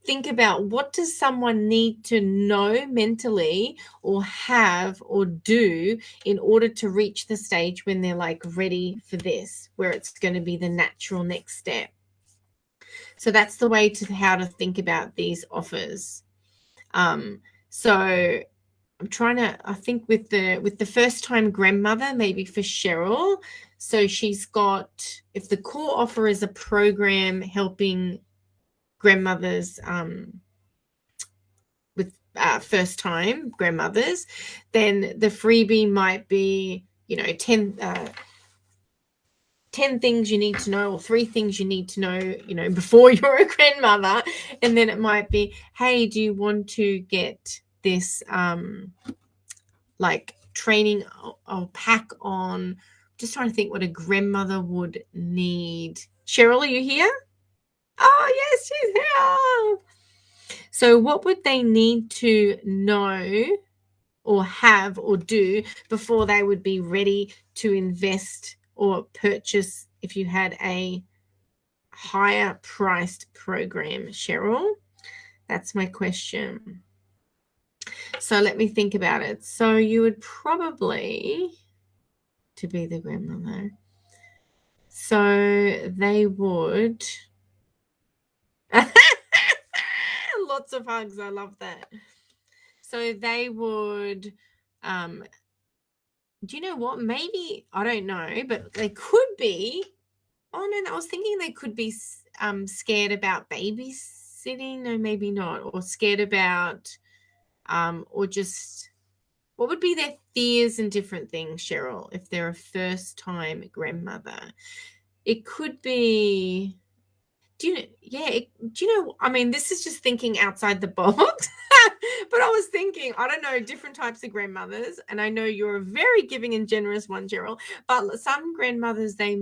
Speaker 1: think about, what does someone need to know mentally or have or do in order to reach the stage when they're like ready for this, where it's going to be the natural next step. So that's the way to how to think about these offers. So I'm trying to, I think with the first time grandmother, maybe for Cheryl. So she's got, if the core offer is a program helping grandmothers with first time grandmothers, then the freebie might be, 10 things you need to know, or 3 things you need to know, before you're a grandmother. And then it might be, hey, do you want to get this like training or pack on, just trying to think what a grandmother would need. Cheryl, are you here? Oh, yes, she's here. So what would they need to know or have or do before they would be ready to invest or purchase if you had a higher priced program, Cheryl? That's my question. So let me think about it. So you would probably, to be the grandmother, so they would lots of hugs, I love that. So they would do you know what, maybe, I don't know, but they could be, oh no, I was thinking they could be scared about babysitting. No, maybe not. Or scared about or just, what would be their fears and different things, Cheryl, if they're a first time grandmother? It could be, do you know, I mean, this is just thinking outside the box. But I was thinking, I don't know, different types of grandmothers, and I know you're a very giving and generous one, Cheryl, but some grandmothers, they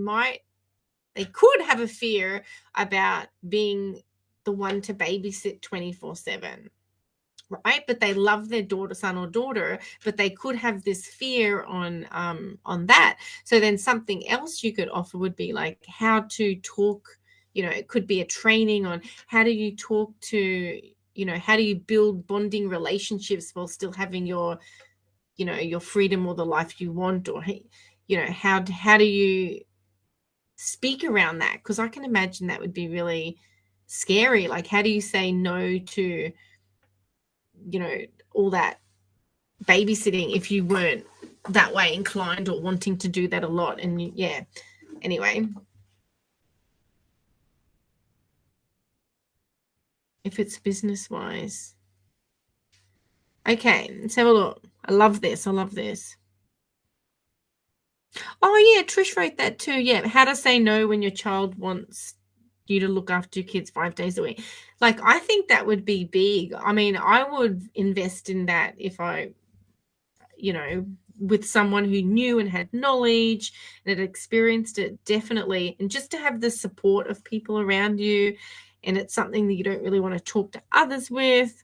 Speaker 1: could have a fear about being the one to babysit 24/7. Right, but they love their son or daughter, but they could have this fear on that. So then something else you could offer would be like how to talk. It could be a training on how do you talk to, how do you build bonding relationships while still having your freedom or the life you want, or how do you speak around that? Because I can imagine that would be really scary. Like, how do you say no to all that babysitting if you weren't that way inclined or wanting to do that a lot? And anyway, if it's business wise. Okay, let's have a look. I love this. Oh yeah, Trish wrote that too. Yeah, how to say no when your child wants you to look after your kids 5 days a week. Like, I think that would be big. I mean, I would invest in that if I, with someone who knew and had knowledge and had experienced it, definitely. And just to have the support of people around you, and it's something that you don't really want to talk to others with.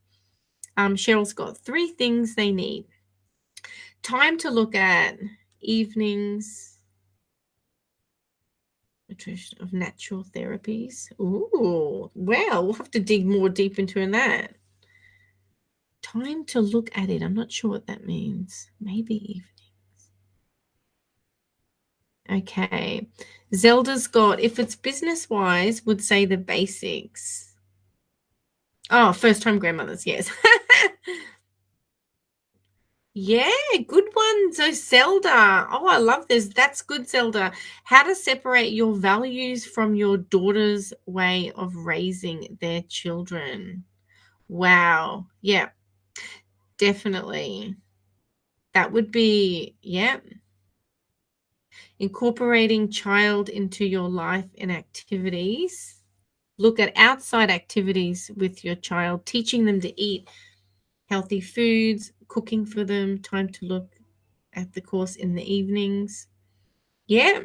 Speaker 1: Cheryl's got 3 things they need. Time to look at evenings of natural therapies. Ooh, wow, we'll have to dig more deep into that. Time to look at it. I'm not sure what that means. Maybe evenings. Okay. Zelda's got, if it's business wise, would say the basics. Oh, first time grandmothers, yes. Yeah, good one. So Zelda, oh, I love this. That's good, Zelda. How to separate your values from your daughter's way of raising their children. Wow. Yeah, definitely. That would be, yeah. Incorporating child into your life and activities. Look at outside activities with your child, teaching them to eat healthy foods, cooking for them, time to look at the course in the evenings. Yeah.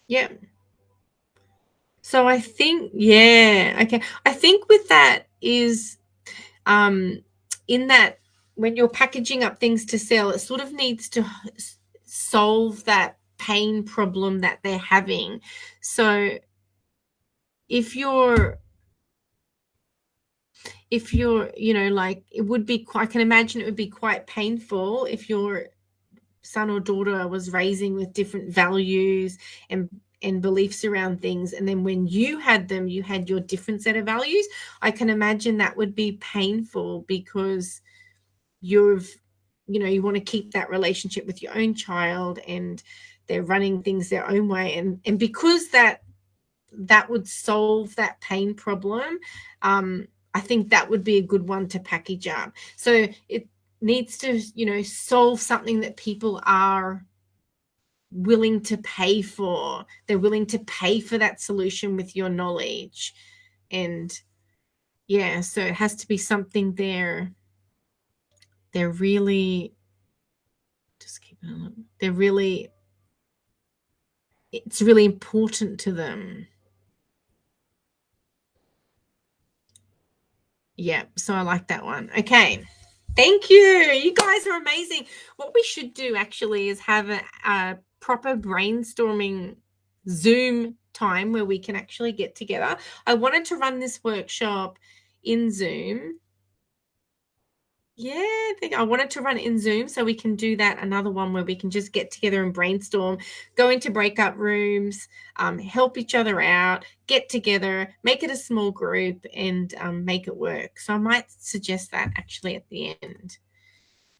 Speaker 1: Yeah. So I think, yeah, okay. I think with that is in that when you're packaging up things to sell, it sort of needs to solve that pain problem that they're having. So if you're if you're, like, it would be quite, I can imagine it would be quite painful if your son or daughter was raising with different values and beliefs around things, and then when you had them, you had your different set of values. I can imagine that would be painful because you want to keep that relationship with your own child, and they're running things their own way, and because that would solve that pain problem, I think that would be a good one to package up. So it needs to, solve something that people are willing to pay for. They're willing to pay for that solution with your knowledge. And yeah, so it has to be something they're really, just keep it on. It's really important to them. Yeah, so I like that one. Okay. Thank you. You guys are amazing. What we should do actually is have a proper brainstorming Zoom time where we can actually get together. I wanted to run this workshop in Zoom. Yeah, I wanted to run it in Zoom so we can do that, another one where we can just get together and brainstorm, go into breakout rooms, help each other out, get together, make it a small group, and make it work. So I might suggest that actually at the end.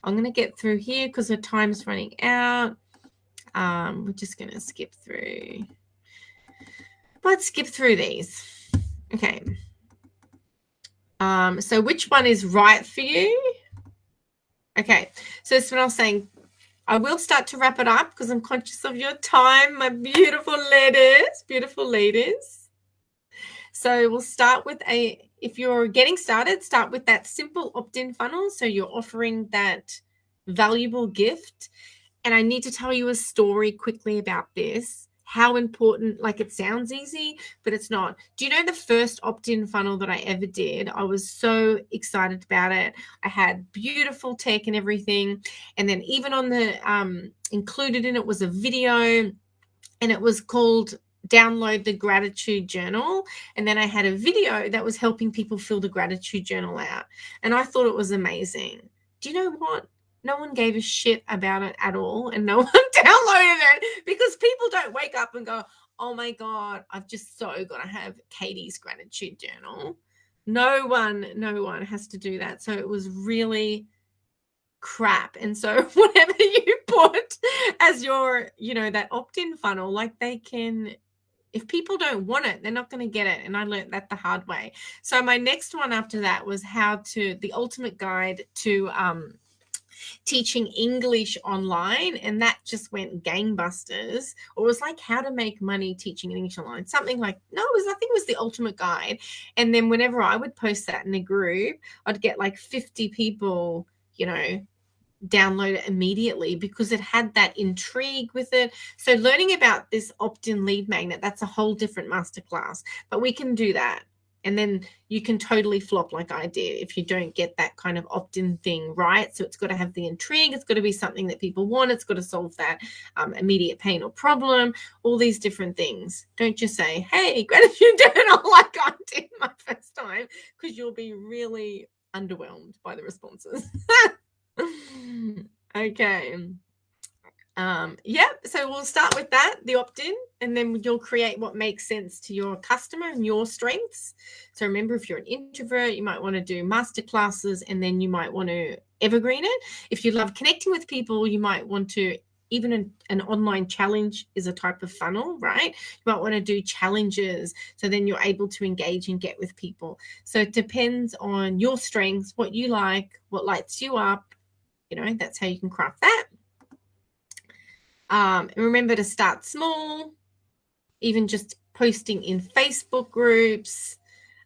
Speaker 1: I'm going to get through here because the time's running out. We're just going to skip through. Let's skip through these. Okay. So which one is right for you? Okay, so that's what I was saying. I will start to wrap it up because I'm conscious of your time, my beautiful ladies. So we'll start with if you're getting started, start with that simple opt-in funnel. So you're offering that valuable gift. And I need to tell you a story quickly about this. How important, like, it sounds easy, but it's not. Do you know the first opt-in funnel that I ever did? I was so excited about it. I had beautiful tech and everything. And then even on the included in it was a video, and it was called Download the Gratitude Journal. And then I had a video that was helping people fill the gratitude journal out. And I thought it was amazing. Do you know what? No one gave a shit about it at all, and no one downloaded it because people don't wake up and go, oh my God, I've just so got to have Katie's gratitude journal. No one has to do that. So it was really crap. And so whatever you put as your, that opt-in funnel, like, they can, if people don't want it, they're not going to get it. And I learned that the hard way. So my next one after that was the ultimate guide to teaching English online, and that just went gangbusters. Or it was like how to make money teaching English online, something like, I think it was the ultimate guide. And then whenever I would post that in a group, I'd get like 50 people, download it immediately because it had that intrigue with it. So learning about this opt-in lead magnet, that's a whole different masterclass, but we can do that. And then you can totally flop like I did if you don't get that kind of opt-in thing right. So it's got to have the intrigue. It's got to be something that people want. It's got to solve that immediate pain or problem, all these different things. Don't just say, hey, gratitude journal, like I did my first time, because you'll be really underwhelmed by the responses. Okay. So we'll start with that, the opt-in, and then you'll create what makes sense to your customer and your strengths. So remember, if you're an introvert, you might want to do masterclasses, and then you might want to evergreen it. If you love connecting with people, you might want to, even an online challenge is a type of funnel, right? You might want to do challenges, so then you're able to engage and get with people. So it depends on your strengths, what you like, what lights you up. That's how you can craft that. And remember to start small, even just posting in Facebook groups,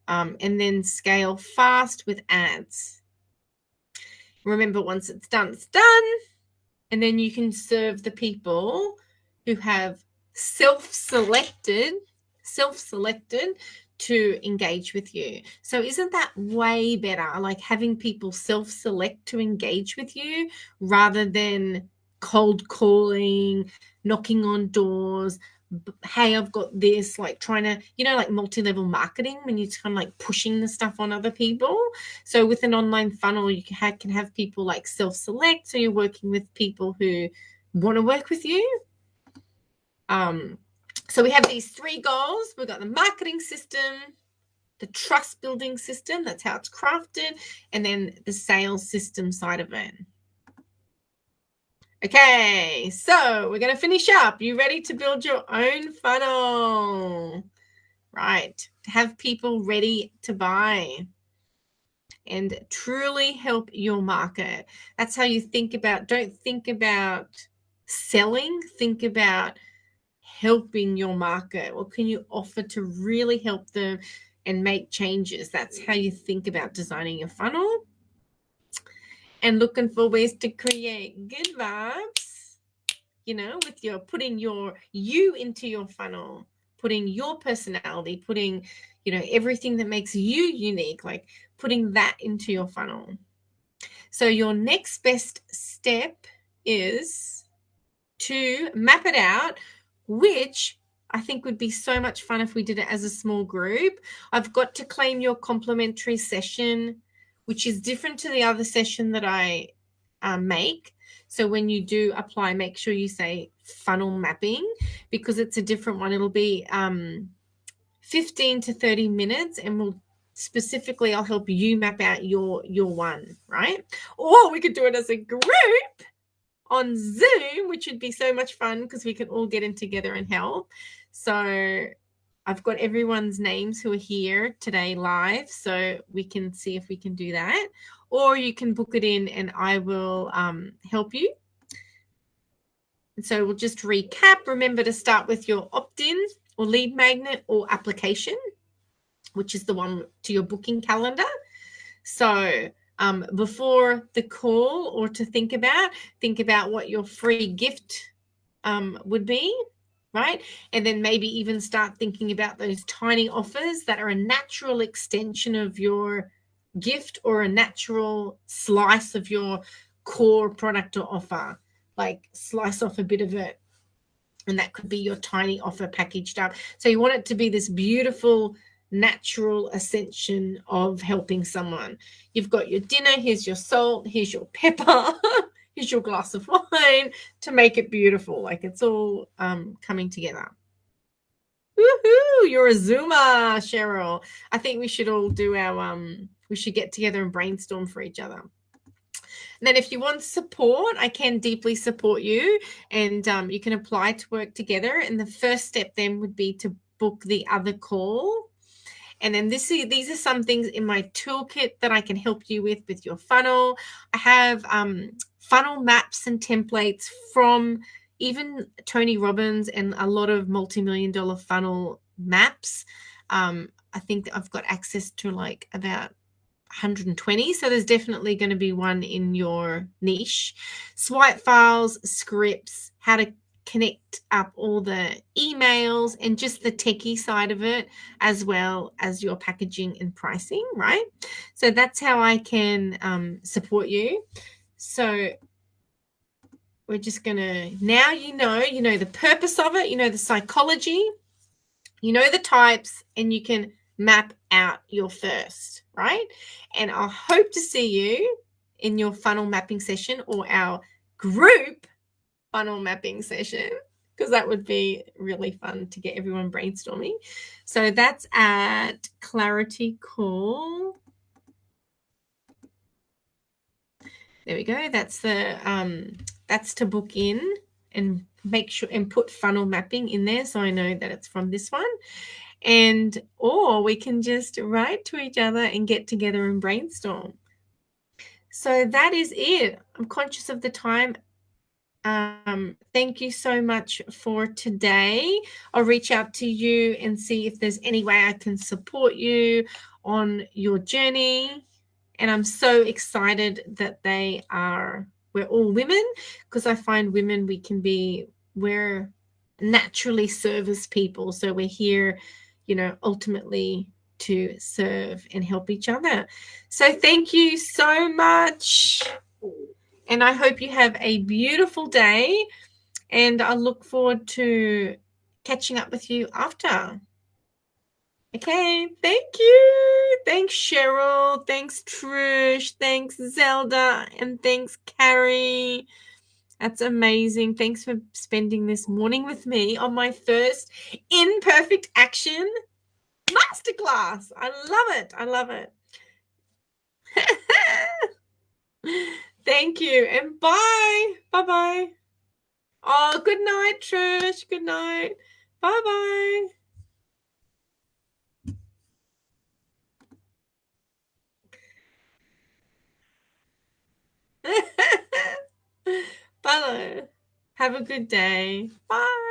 Speaker 1: and then scale fast with ads. Remember, once it's done, it's done. And then you can serve the people who have self-selected to engage with you. So isn't that way better? Like, having people self-select to engage with you rather than cold calling, knocking on doors, hey, I've got this, like trying to, like multi-level marketing when you're kind of like pushing the stuff on other people. So with an online funnel, you can have people like self-select. So you're working with people who want to work with you. So we have these 3 goals. We've got the marketing system, the trust building system, that's how it's crafted, and then the sales system side of it. Okay, so we're going to finish up. You ready to build your own funnel? Right, have people ready to buy and truly help your market. That's how you think about, don't think about selling, think about helping your market. What can you offer to really help them and make changes? That's how you think about designing your funnel. And looking for ways to create good vibes, with your putting you into your funnel, putting your personality, putting, everything that makes you unique, like putting that into your funnel. So your next best step is to map it out, which I think would be so much fun if we did it as a small group. I've got to claim your complimentary session, which is different to the other session that I make. So when you do apply, make sure you say funnel mapping, because it's a different one. It'll be 15 to 30 minutes, and I'll help you map out your one, right? Or we could do it as a group on Zoom, which would be so much fun because we can all get in together and help. So I've got everyone's names who are here today live, so we can see if we can do that. Or you can book it in and I will help you. And so we'll just recap. Remember to start with your opt-in or lead magnet or application, which is the one to your booking calendar. So before the call, or to think about what your free gift would be, right? And then maybe even start thinking about those tiny offers that are a natural extension of your gift or a natural slice of your core product or offer, like slice off a bit of it. And that could be your tiny offer packaged up. So you want it to be this beautiful, natural ascension of helping someone. You've got your dinner, here's your salt, here's your pepper, here's your glass of wine to make it beautiful. Like it's all coming together. Woohoo! You're a Zoomer, Cheryl. I think we should all do we should get together and brainstorm for each other. And then if you want support, I can deeply support you, and you can apply to work together. And the first step then would be to book the other call. And then these are some things in my toolkit that I can help you with your funnel. I have funnel maps and templates from even Tony Robbins and a lot of multi-million-dollar funnel maps. I think I've got access to like about 120. So there's definitely going to be one in your niche. Swipe files, scripts, how to connect up all the emails, and just the techie side of it, as well as your packaging and pricing, right? So that's how I can support you. So we're just going to, now you know the purpose of it, the psychology, the types, and you can map out your first, right? And I hope to see you in your funnel mapping session or our group funnel mapping session, because that would be really fun to get everyone brainstorming. So that's at Clarity Call. There we go. That's to book in and make sure and put funnel mapping in there, so I know that it's from this one. Or we can just write to each other and get together and brainstorm. So that is it. I'm conscious of the time. Thank you so much for today. I'll reach out to you and see if there's any way I can support you on your journey. And I'm so excited that we're all women, because I find women, we're naturally service people. So we're here, ultimately to serve and help each other. So thank you so much. And I hope you have a beautiful day. And I look forward to catching up with you after. Okay, thank you. Thanks, Cheryl. Thanks, Trish. Thanks, Zelda. And thanks, Carrie. That's amazing. Thanks for spending this morning with me on my first Imperfect Action Masterclass. I love it. I love it. Thank you. And bye. Bye-bye. Oh, good night, Trish. Good night. Bye-bye. Bye. Have a good day. Bye.